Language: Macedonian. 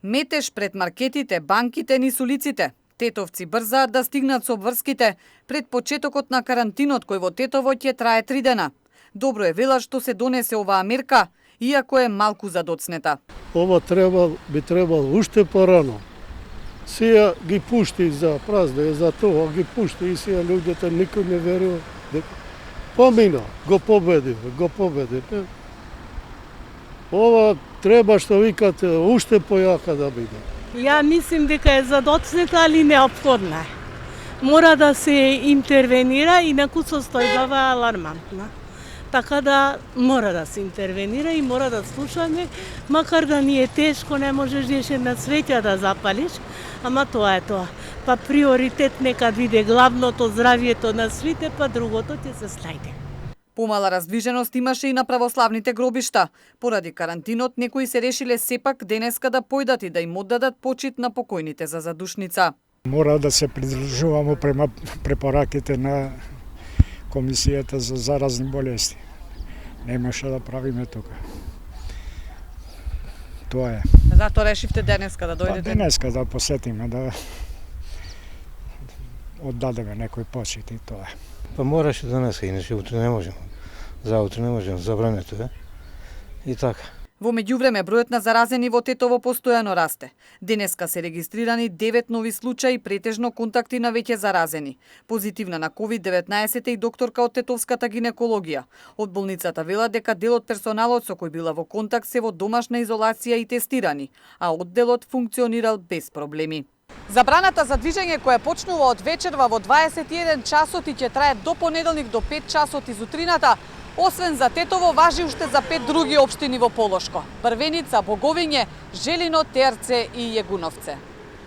Метеж пред маркетите, банките низ улиците. Тетовци брзаат да стигнат со обврските пред почетокот на карантинот кој во Тетово ќе трае 3 дена. Добро е велат што се донесе оваа мерка, иако е малку задоцнета. Ова би требало уште порано. Сија ги пушти за празда, за тоа ги пушти и сија луѓето никој не верува. Помина, го победи. Ова треба што викате уште појака да биде. Ја мислим дека е задоцнета, али неопходна е. Мора да се интервенира, инаку состојбава е алармантна. Така да мора да се интервенира и мора да слушаме, макар да ни е тешко, не можеш на свеќа да запалиш, ама тоа е тоа. Па приоритет нека биде главното здравието на свите, па другото ќе се снајде. Помала раздвиженост имаше и на православните гробишта. Поради карантинот, некои се решиле сепак денеска да појдат и да им оддадат почит на покојните за задушница. Мора да се придржуваме према препораките на Комисијата за заразни болести. Немаше да правиме тука. Тоа е. Затоа решивте денеска да дојдете? Денеска да посетиме, да оддадеме некој почит и тоа е. Па мораше денеска, иначе утре не можем. Заутре не можем, забрането е. И така. Во меѓувреме бројот на заразени во Тетово постојано расте. Денеска се регистрирани 9 нови случаи, претежно контакти на веќе заразени. Позитивна на COVID-19 е и докторка од тетовската гинекологија. Од болницата велат дека дел од персоналот со кој била во контакт се во домашна изолација и тестирани, а одделот функционирал без проблеми. Забраната за движење која почнува од вечерва во 21 часот и ќе трае до понеделник до 5 часот изутрината, освен за Тетово, важи уште за 5 други општини во Полошко: Брвеница, Боговиње, Желино, Терце и Јегуновце.